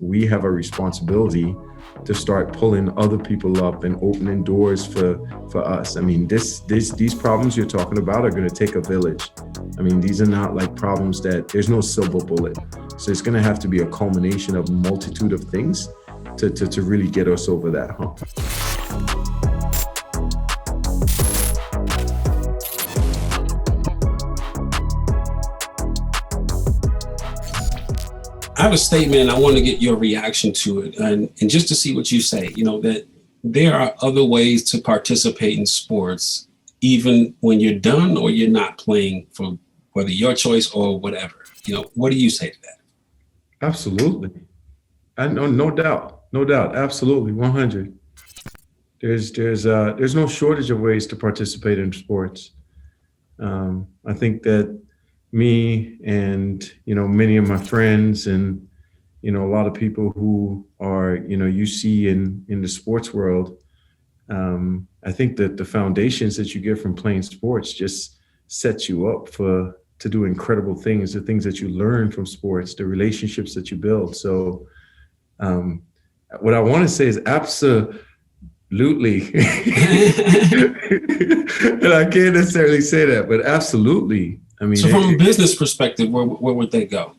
we have a responsibility to start pulling other people up and opening doors for us. I mean, these problems you're talking about are going to take a village. I mean, these are not like problems that there's no silver bullet. So it's going to have to be a culmination of a multitude of things to really get us over that hump. I have a statement and I want to get your reaction to it and just to see what you say, that there are other ways to participate in sports, even when you're done or you're not playing, for whether your choice or whatever. What do you say to that? Absolutely. No doubt. Absolutely. 100. There's no shortage of ways to participate in sports. I think that me and, many of my friends and, a lot of people who are, you see in the sports world, I think that the foundations that you get from playing sports just sets you up to do incredible things, the things that you learn from sports, the relationships that you build. So what I want to say is absolutely. And I can't necessarily say that, but absolutely. I mean, so from a business perspective, where would they go?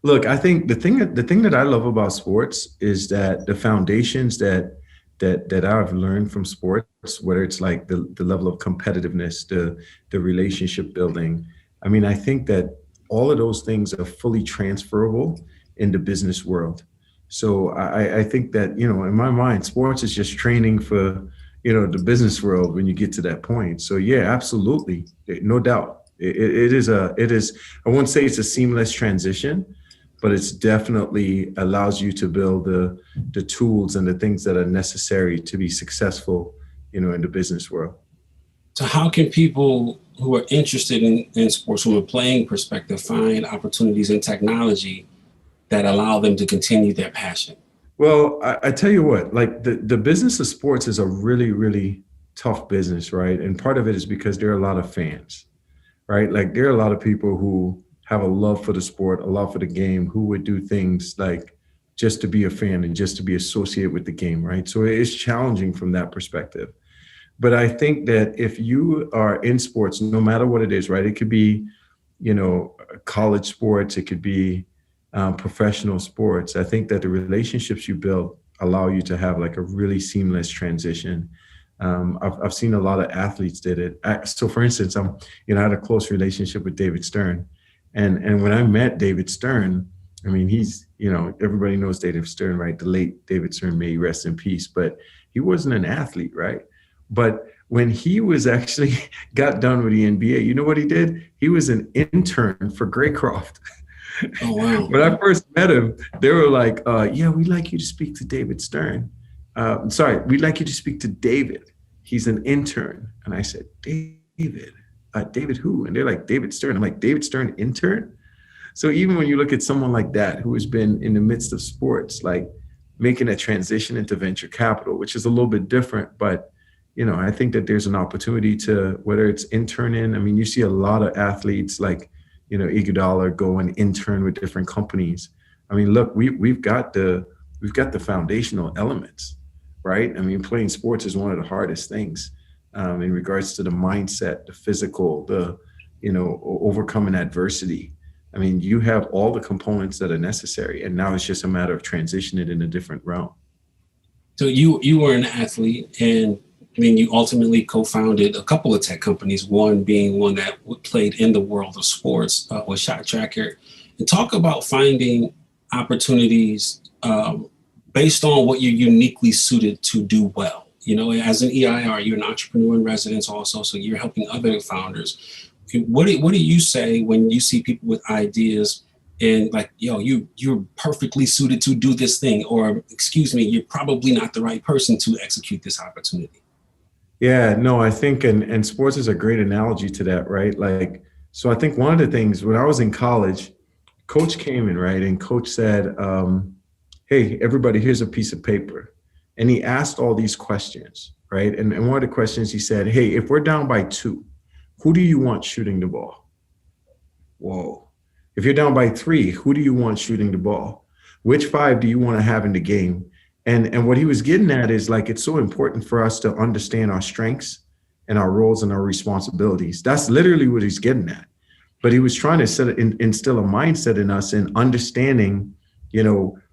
Look, I think the thing that I love about sports is that the foundations that I've learned from sports, whether it's like the level of competitiveness, the relationship building. I mean, I think that all of those things are fully transferable in the business world. So I think that, in my mind, sports is just training for, the business world when you get to that point. So yeah, absolutely. No doubt. It is, I won't say it's a seamless transition, but it's definitely allows you to build the tools and the things that are necessary to be successful, in the business world. So how can people who are interested in sports from a playing perspective find opportunities in technology that allow them to continue their passion? Well, I tell you what, like the business of sports is a really, really tough business, right? And part of it is because there are a lot of fans, right? Like there are a lot of people who have a love for the sport, a love for the game, who would do things like just to be a fan and just to be associated with the game, right? So it is challenging from that perspective. But I think that if you are in sports, no matter what it is, right? It could be, college sports, it could be professional sports. I think that the relationships you build allow you to have like a really seamless transition. I've seen a lot of athletes did it. So for instance, I had a close relationship with David Stern. And when I met David Stern, I mean, he's, everybody knows David Stern, right? The late David Stern, may he rest in peace, but he wasn't an athlete, right? But when he was actually got done with the NBA, you know what he did? He was an intern for Graycroft. Oh, wow. When I first met him, they were like, yeah, we'd like you to speak to David Stern. We'd like you to speak to David. He's an intern. And I said, David? David who? And they're like, David Stern. I'm like, David Stern, intern? So even when you look at someone like that, who has been in the midst of sports, like making a transition into venture capital, which is a little bit different, but I think that there's an opportunity to, whether it's interning, I mean, you see a lot of athletes like, Iguodala go and intern with different companies. I mean, look, we've got the foundational elements, right? I mean, playing sports is one of the hardest things in regards to the mindset, the physical, overcoming adversity. I mean, you have all the components that are necessary, and now it's just a matter of transitioning in a different realm. So you were an athlete, and I mean, you ultimately co-founded a couple of tech companies, one being one that played in the world of sports with ShotTracker. And talk about finding opportunities based on what you're uniquely suited to do well. As an EIR, you're an entrepreneur in residence also, so you're helping other founders. What do you say when you see people with ideas and like, you're perfectly suited to do this thing, or excuse me, you're probably not the right person to execute this opportunity? Yeah, no, I think, and sports is a great analogy to that, right? Like, so I think one of the things when I was in college, coach came in, right? And coach said, hey, everybody, here's a piece of paper. And he asked all these questions, right? And one of the questions he said, hey, if we're down by 2, who do you want shooting the ball? Whoa. If you're down by 3, who do you want shooting the ball? Which five do you want to have in the game? And what he was getting at is like, it's so important for us to understand our strengths and our roles and our responsibilities. That's literally what he's getting at. But he was trying to instill a mindset in us in understanding,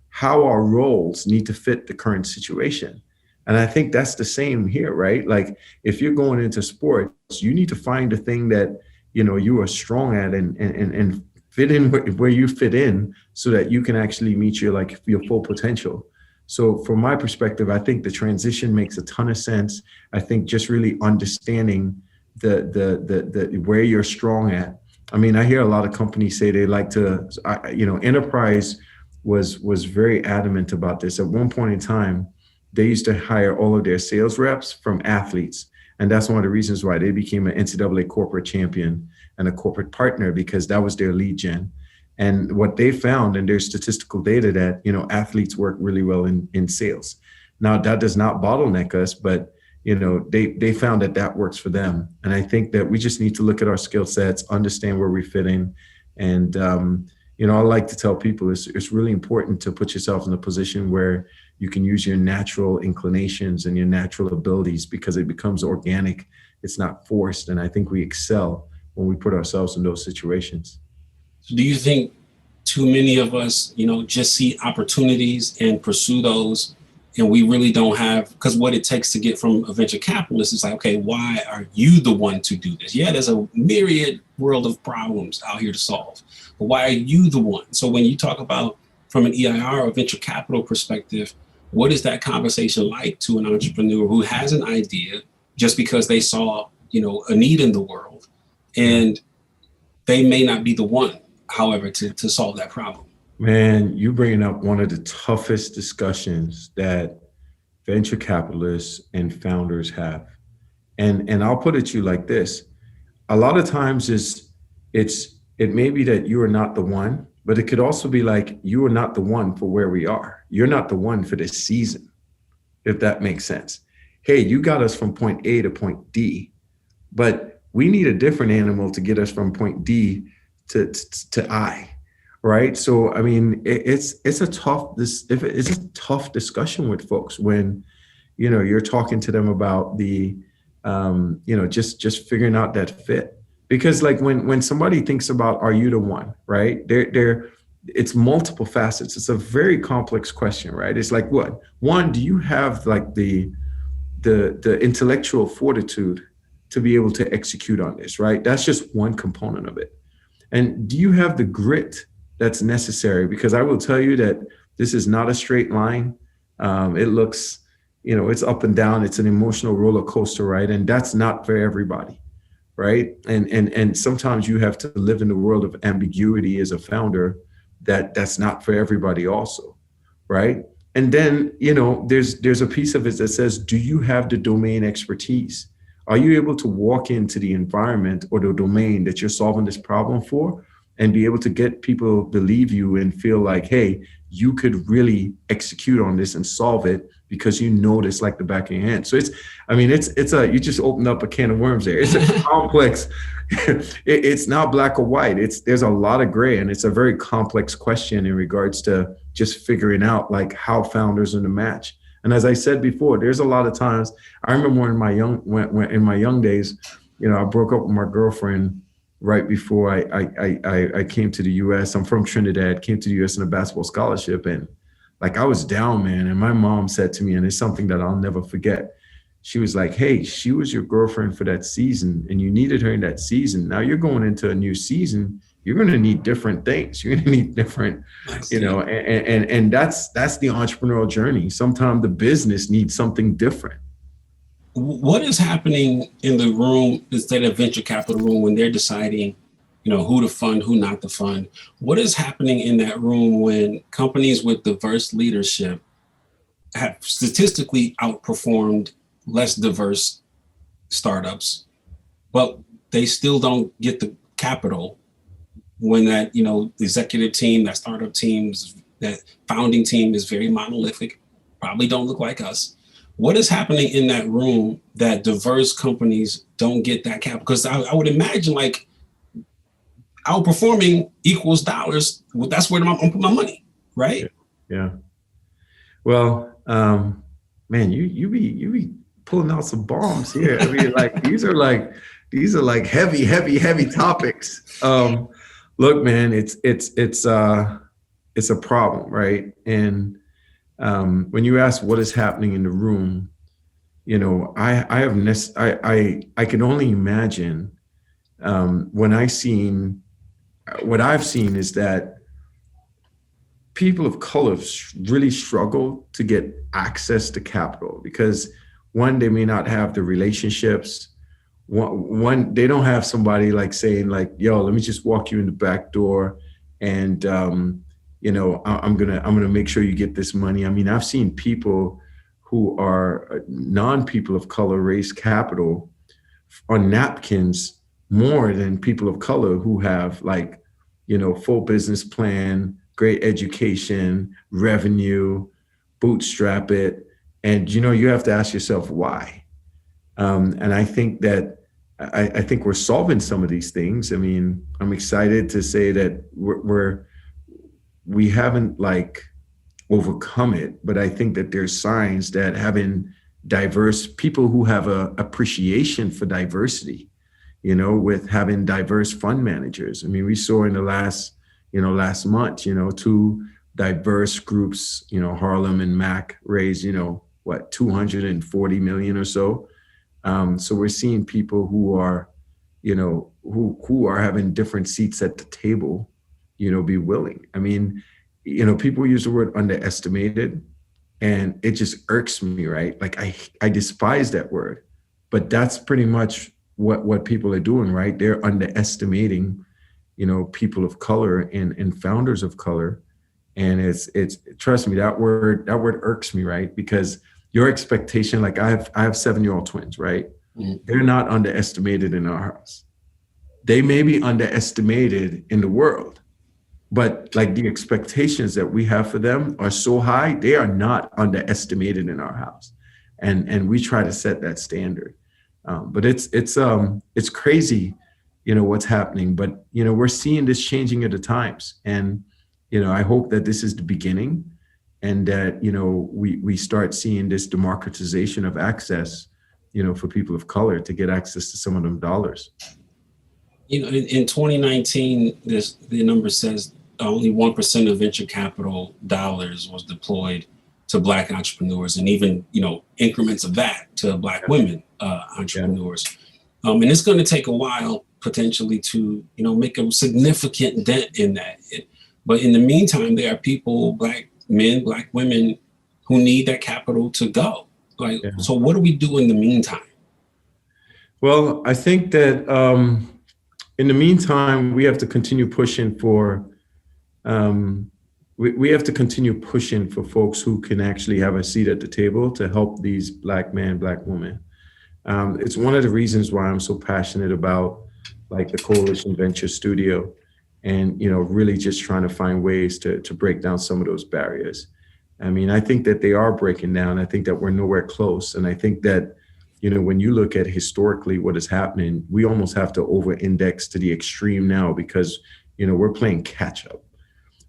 how our roles need to fit the current situation. And I think that's the same here, right? Like if you're going into sports, you need to find the thing that, you are strong at and fit in where you fit in so that you can actually meet your full potential. So from my perspective, I think the transition makes a ton of sense. I think just really understanding the where you're strong at. I mean, I hear a lot of companies say they like to, enterprise was very adamant about this. At one point in time, they used to hire all of their sales reps from athletes. And that's one of the reasons why they became an NCAA corporate champion and a corporate partner, because that was their lead gen. And what they found in their statistical data that, athletes work really well in sales. Now, that does not bottleneck us, but, they found that works for them. And I think that we just need to look at our skill sets, understand where we fit in. And, I like to tell people it's really important to put yourself in a position where you can use your natural inclinations and your natural abilities, because it becomes organic. It's not forced. And I think we excel when we put ourselves in those situations. Do you think too many of us, just see opportunities and pursue those, and we really don't have, because what it takes to get from a venture capitalist is like, okay, why are you the one to do this? Yeah, there's a myriad world of problems out here to solve, but why are you the one? So when you talk about from an EIR or venture capital perspective, what is that conversation like to an entrepreneur who has an idea just because they saw, a need in the world, and they may not be the one, however, to solve that problem? Man, you bringing up one of the toughest discussions that venture capitalists and founders have. And I'll put it to you like this. A lot of times it may be that you are not the one, but it could also be like, you are not the one for where we are. You're not the one for this season, if that makes sense. Hey, you got us from point A to point D, but we need a different animal to get us from point D to I. Right. So, I mean, it's a tough discussion with folks when, you're talking to them about the, just figuring out that fit. Because like when somebody thinks about, are you the one, right? It's multiple facets. It's a very complex question, right? It's like, what? One, do you have like the intellectual fortitude to be able to execute on this, right? That's just one component of it. And do you have the grit that's necessary? Because I will tell you that this is not a straight line. It looks, it's up and down. It's an emotional roller coaster, right? And that's not for everybody, right? And sometimes you have to live in the world of ambiguity as a founder. That's not for everybody also, right? And then, there's a piece of it that says, do you have the domain expertise? Are you able to walk into the environment or the domain that you're solving this problem for, and be able to get people believe you and feel like, hey, you could really execute on this and solve it because you know this like the back of your hand. So you just opened up a can of worms there. It's a complex, it's not black or white. There's a lot of gray, and it's a very complex question in regards to just figuring out like how founders are in the match. And as I said before, there's a lot of times, I remember in my young days, I broke up with my girlfriend right before I came to the US. I'm from Trinidad, came to the US on a basketball scholarship. And like, I was down, man. And my mom said to me, and it's something that I'll never forget. She was like, hey, she was your girlfriend for that season, and you needed her in that season. Now you're going into a new season. You're going to need different things. You're going to need different, and that's the entrepreneurial journey. Sometimes the business needs something different. What is happening in the room, instead of venture capital room, when they're deciding, who to fund, who not to fund? What is happening in that room when companies with diverse leadership have statistically outperformed less diverse startups, but they still don't get the capital when that, the executive team, that startup teams, that founding team is very monolithic, probably don't look like us? What is happening in that room that diverse companies don't get that capital? Because I would imagine like outperforming equals dollars. Well, that's where I'm putting my money, right? Yeah. Well, man, you be pulling out some bombs here. I mean, like these are like heavy topics. Look, man, it's a problem, right? And when you ask what is happening in the room, I have I can only imagine when I seen what I've seen is that people of color really struggle to get access to capital because one, they may not have the relationships. One, they don't have somebody like saying like, "Yo, let me just walk you in the back door, and I'm gonna make sure you get this money." I mean, I've seen people who are non-people of color raise capital on napkins more than people of color who have like, full business plan, great education, revenue, bootstrap it. And, you have to ask yourself why. And I think that I think we're solving some of these things. I mean, I'm excited to say that we haven't like overcome it, but I think that there's signs that having diverse people who have a appreciation for diversity, with having diverse fund managers. I mean, we saw in the last month, two diverse groups, Harlem and Mac raised, what, 240 million or so. So we're seeing people who are, who are having different seats at the table, be willing. I mean, people use the word underestimated, and it just irks me, right? Like I despise that word, but that's pretty much what people are doing, right? They're underestimating, people of color and founders of color. And it's trust me, that word irks me, right? Because your expectation, like I have 7-year-old twins, right? Mm. They're not underestimated in our house. They may be underestimated in the world, but like the expectations that we have for them are so high, they are not underestimated in our house. And we try to set that standard. But it's crazy, what's happening. But we're seeing this changing at the times, and I hope that this is the beginning, and that we start seeing this democratization of access, for people of color to get access to some of them dollars. In 2019, the number says only 1% of venture capital dollars was deployed to Black entrepreneurs, and even increments of that to Black women entrepreneurs. And it's going to take a while potentially to make a significant dent in that. But in the meantime, there are people, Black men, Black women, who need that capital to go. So what do we do in the meantime? Well, I think that in the meantime, we have to continue pushing for. We have to continue pushing for folks who can actually have a seat at the table to help these Black men, Black women. It's one of the reasons why I'm so passionate about like the Coalition Venture Studio, and really just trying to find ways to break down some of those barriers. I mean, I think that they are breaking down. I think that we're nowhere close, and I think that when you look at historically what is happening, we almost have to over-index to the extreme now because we're playing catch up.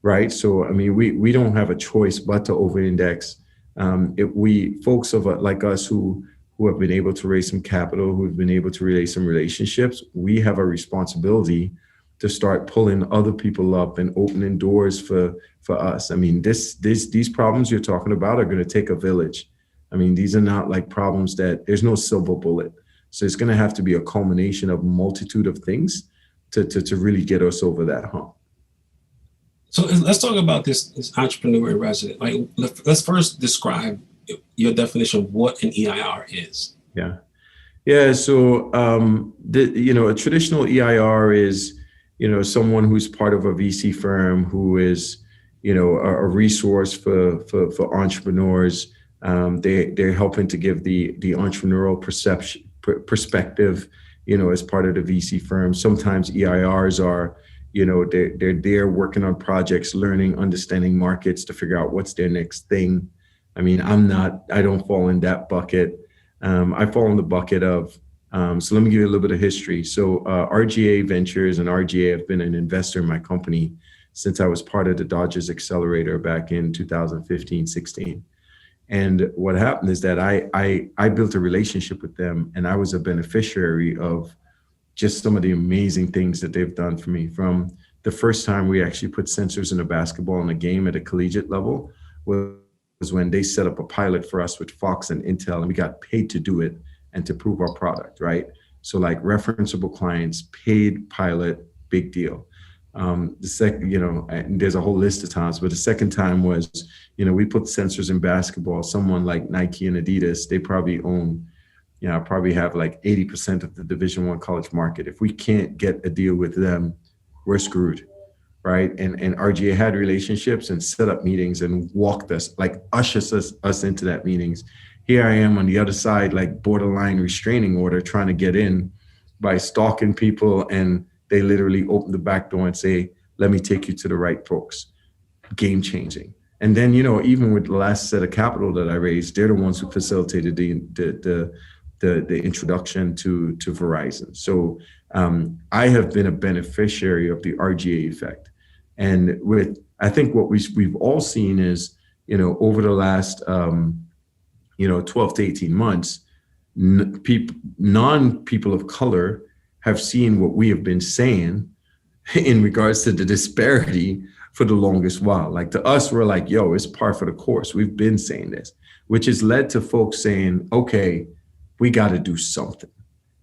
Right. So, I mean, we don't have a choice but to over-index. If we folks like us who have been able to raise some capital, who've been able to relate some relationships, we have a responsibility to start pulling other people up and opening doors for us. I mean, these problems you're talking about are going to take a village. I mean, these are not like problems that there's no silver bullet. So it's going to have to be a culmination of a multitude of things to really get us over that hump. So let's talk about this entrepreneur in resident. Like, let's first describe your definition of what an EIR is. Yeah. So, a traditional EIR is, someone who's part of a VC firm who is, a resource for entrepreneurs. They're helping to give the entrepreneurial perspective, as part of the VC firm. Sometimes EIRs are, they're there working on projects, learning, understanding markets to figure out what's their next thing. I mean, I don't fall in that bucket. I fall in the bucket of, so let me give you a little bit of history. So RGA Ventures and RGA have been an investor in my company since I was part of the Dodgers Accelerator back in 2015, 16. And what happened is that I built a relationship with them, and I was a beneficiary of just some of the amazing things that they've done for me. From the first time we actually put sensors in a basketball in a game at a collegiate level was when they set up a pilot for us with Fox and Intel, and we got paid to do it and to prove our product, right? So like referenceable clients, paid pilot, big deal. The second, and there's a whole list of times, but the second time was, we put sensors in basketball. Someone like Nike and Adidas, they probably own, probably have like 80% of the Division I college market. If we can't get a deal with them, we're screwed, right? And RGA had relationships and set up meetings and walked us, like ushers us into that meetings. Here I am on the other side, like borderline restraining order, trying to get in by stalking people, and they literally open the back door and say, let me take you to the right folks. Game changing. And then, even with the last set of capital that I raised, they're the ones who facilitated the introduction to Verizon. So I have been a beneficiary of the RGA effect. And I think what we've all seen is, over the last 12 to 18 months, non-people of color have seen what we have been saying in regards to the disparity for the longest while. Like, to us, we're like, yo, it's par for the course. We've been saying this, which has led to folks saying, okay, we got to do something.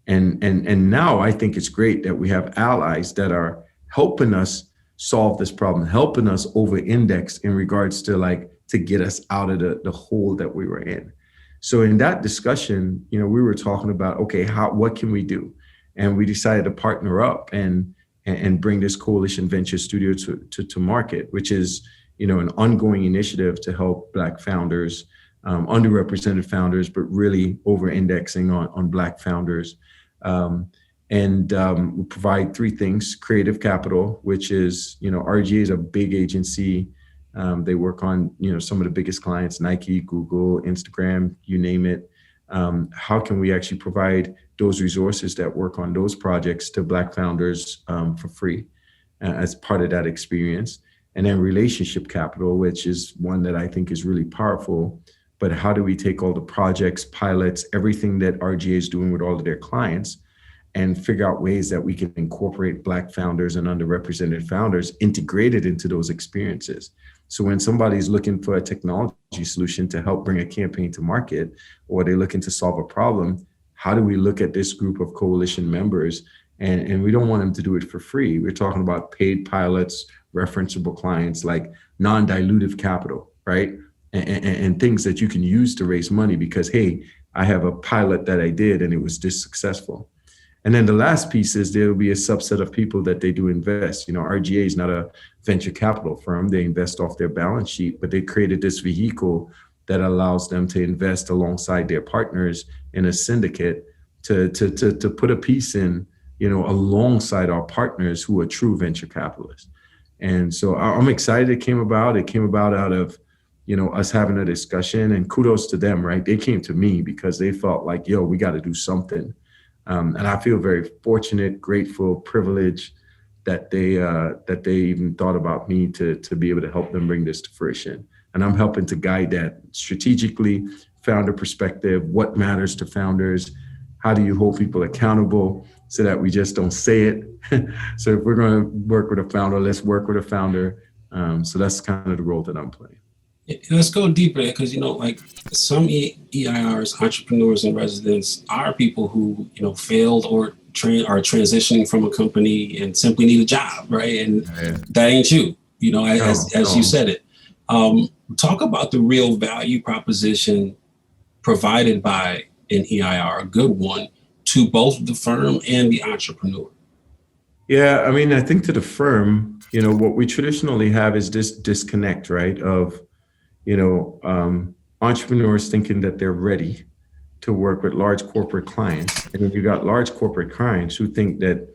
And now I think it's great that we have allies that are helping us solve this problem, helping us over-index in regards to to get us out of the hole that we were in. So in that discussion, we were talking about, okay, what can we do? And we decided to partner up and bring this Coalition Venture Studio to market, which is, an ongoing initiative to help Black founders, underrepresented founders, but really over-indexing on Black founders. We provide three things: creative capital, which is, RGA is a big agency. They work on, some of the biggest clients, Nike, Google, Instagram, you name it. How can we actually provide those resources that work on those projects to Black founders for free as part of that experience? And then relationship capital, which is one that I think is really powerful. But how do we take all the projects, pilots, everything that RGA is doing with all of their clients, and figure out ways that we can incorporate Black founders and underrepresented founders integrated into those experiences? So when somebody's looking for a technology solution to help bring a campaign to market, or they're looking to solve a problem, how do we look at this group of coalition members? And we don't want them to do it for free. We're talking about paid pilots, referenceable clients, like non-dilutive capital, right? And things that you can use to raise money because, hey, I have a pilot that I did and it was this successful. And then the last piece is there will be a subset of people that they do invest. RGA is not a venture capital firm. They invest off their balance sheet, but they created this vehicle that allows them to invest alongside their partners in a syndicate to put a piece in, alongside our partners who are true venture capitalists. And so I'm excited it came about. It came about out of, us having a discussion, and kudos to them, right? They came to me because they felt like, yo, we got to do something. And I feel very fortunate, grateful, privileged that they even thought about me to be able to help them bring this to fruition. And I'm helping to guide that strategically, founder perspective, what matters to founders, how do you hold people accountable so that we just don't say it. So if we're going to work with a founder, let's work with a founder. So that's kind of the role that I'm playing. Let's go deeper because, some EIRs, entrepreneurs in residence, are people who, failed or are transitioning from a company and simply need a job, right? And that ain't you, as you said it. Talk about the real value proposition provided by an EIR, a good one, to both the firm and the entrepreneur. Yeah, I think to the firm, what we traditionally have is this disconnect, right, of entrepreneurs thinking that they're ready to work with large corporate clients. And then you got large corporate clients who think that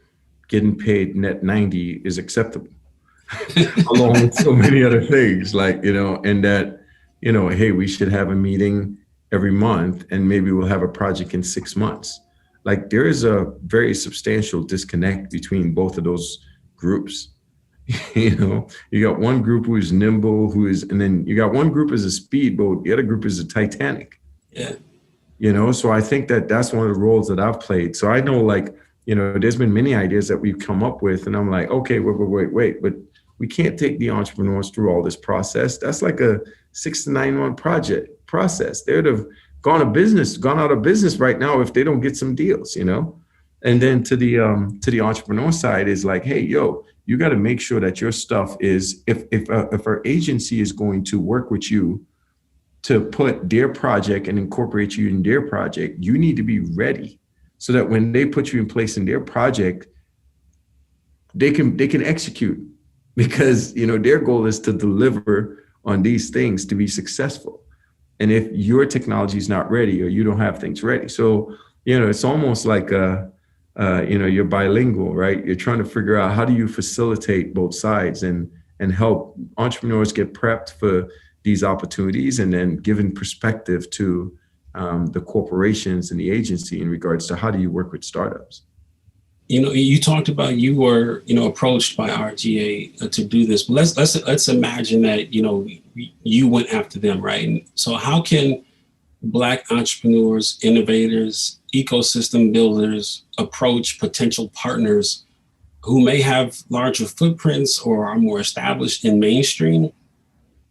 getting paid net 90 is acceptable, along with so many other things, and that, hey, we should have a meeting every month and maybe we'll have a project in 6 months. Like, there is a very substantial disconnect between both of those groups. You know, you got one group who is nimble, and then you got one group as a speedboat, the other group is a Titanic. Yeah. You know, so I think that that's one of the roles that I've played. So I know, like, you know, there's been many ideas that we've come up with, and I'm like, okay, wait, but we can't take the entrepreneurs through all this process. That's like a 6 to 9 month process. They'd have gone out of business right now if they don't get some deals, you know. And then to the entrepreneur side is like, hey, yo, you got to make sure that your stuff is, if our agency is going to work with you to put their project and incorporate you in their project, you need to be ready so that when they put you in place in their project, they can execute, because, you know, their goal is to deliver on these things to be successful. And if your technology is not ready, or you don't have things ready, so, you know, it's almost like you know, you're bilingual, right? You're trying to figure out how do you facilitate both sides and help entrepreneurs get prepped for these opportunities, and then giving perspective to the corporations and the agency in regards to how do you work with startups. You know, you talked about you were, you know, approached by RGA to do this. But let's imagine that, you know, you went after them, right? And so how can Black entrepreneurs, innovators, ecosystem builders approach potential partners who may have larger footprints or are more established in mainstream?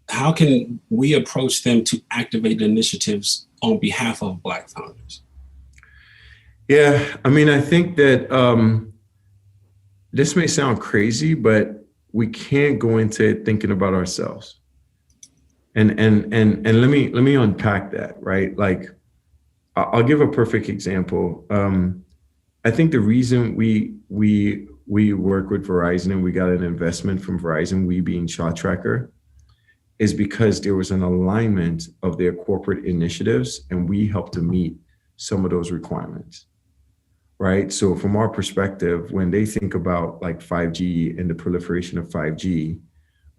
How can we approach them to activate initiatives on behalf of Black founders? Yeah, I mean, I think that this may sound crazy, but we can't go into it thinking about ourselves. And let me unpack that, right? Like, I'll give a perfect example. I think the reason we work with Verizon and we got an investment from Verizon, we being ShotTracker, is because there was an alignment of their corporate initiatives, and we helped to meet some of those requirements, right? So from our perspective, when they think about like 5G and the proliferation of 5G,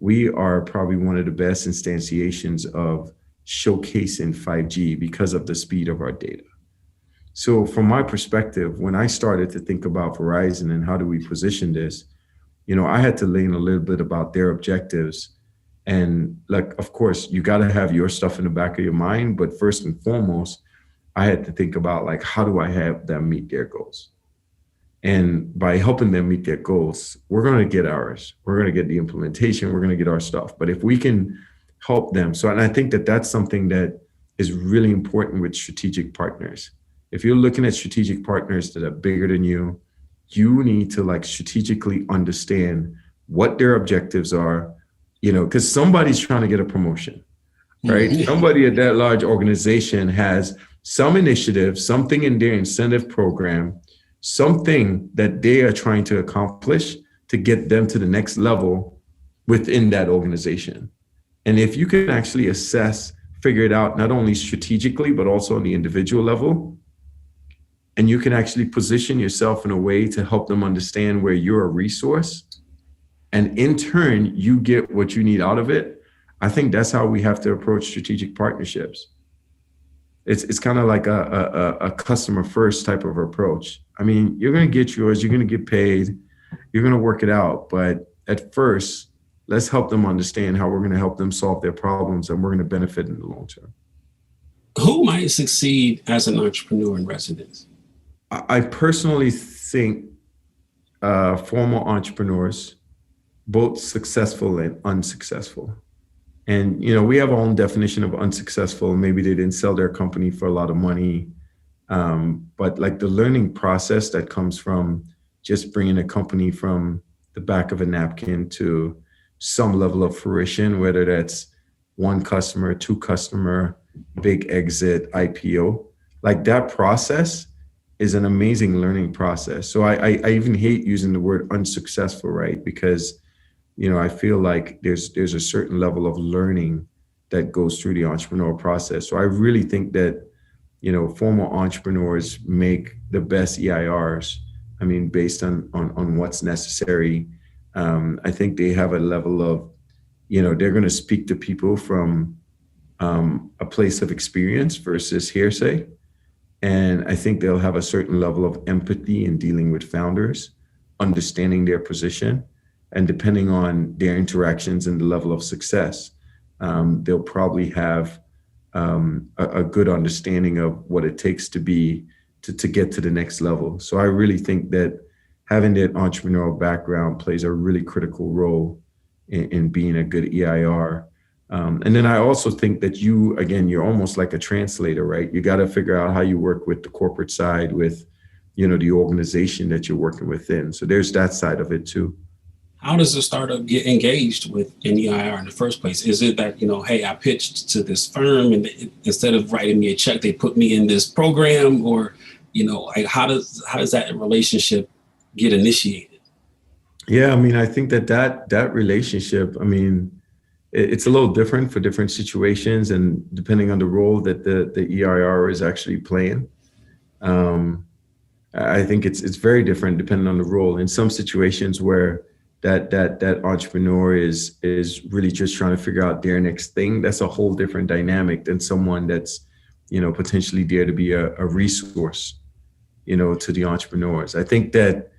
we are probably one of the best instantiations of showcasing 5G because of the speed of our data. So from my perspective, when I started to think about Verizon and how do we position this, you know, I had to learn a little bit about their objectives. And like, of course, you got to have your stuff in the back of your mind. But first and foremost, I had to think about, like, how do I have them meet their goals? And by helping them meet their goals, we're going to get ours. We're going to get the implementation. We're going to get our stuff. But if we can help them. So, and I think that that's something that is really important with strategic partners. If you're looking at strategic partners that are bigger than you, you need to like strategically understand what their objectives are, you know, because somebody's trying to get a promotion, right? Mm-hmm. Somebody at that large organization has some initiative, something in their incentive program, something that they are trying to accomplish to get them to the next level within that organization. And if you can actually assess, figure it out, not only strategically, but also on the individual level, and you can actually position yourself in a way to help them understand where you're a resource, and in turn, you get what you need out of it. I think that's how we have to approach strategic partnerships. It's kind of like a customer first type of approach. I mean, you're going to get yours, you're going to get paid, you're going to work it out. But at first, let's help them understand how we're going to help them solve their problems, and we're going to benefit in the long term. Who might succeed as an entrepreneur in residence? I personally think former entrepreneurs, both successful and unsuccessful. And, you know, we have our own definition of unsuccessful. Maybe they didn't sell their company for a lot of money. But like the learning process that comes from just bringing a company from the back of a napkin to some level of fruition, whether that's one customer, two customer, big exit, IPO, like that process is an amazing learning process. So I even hate using the word unsuccessful, right? Because, you know, I feel like there's a certain level of learning that goes through the entrepreneurial process. So I really think that, you know, former entrepreneurs make the best EIRs. I mean, based on what's necessary. I think they have a level of, you know, they're going to speak to people from a place of experience versus hearsay. And I think they'll have a certain level of empathy in dealing with founders, understanding their position. And depending on their interactions and the level of success, they'll probably have a good understanding of what it takes to get to the next level. So I really think that having that entrepreneurial background plays a really critical role in being a good EIR. And then I also think that you're almost like a translator, right? You got to figure out how you work with the corporate side, with, the organization that you're working within. So there's that side of it too. How does a startup get engaged with an EIR in the first place? Is it that, hey, I pitched to this firm and instead of writing me a check, they put me in this program, or, like how does that relationship get initiated? Yeah, I mean, I think that relationship, I mean, it's a little different for different situations and depending on the role that the EIR is actually playing. I think it's very different depending on the role. In some situations where that entrepreneur is really just trying to figure out their next thing, that's a whole different dynamic than someone that's, potentially there to be a resource, to the entrepreneurs. I think that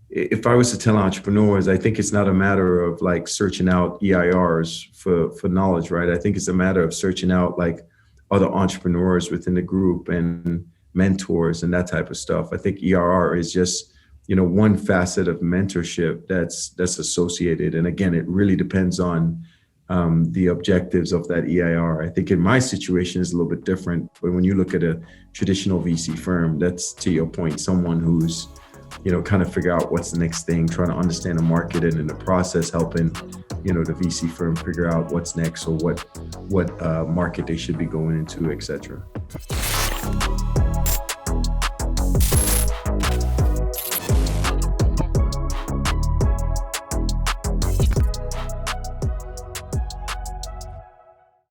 if I was to tell entrepreneurs, I think it's not a matter of like searching out EIRs for knowledge, right? I think it's a matter of searching out like other entrepreneurs within the group and mentors and that type of stuff. I think EIR is just, one facet of mentorship that's associated. And again, it really depends on the objectives of that EIR. I think in my situation is a little bit different. But when you look at a traditional VC firm, that's, to your point, someone who's, kind of figure out what's the next thing, trying to understand the market, and in the process helping, the VC firm figure out what's next or what market they should be going into, et cetera.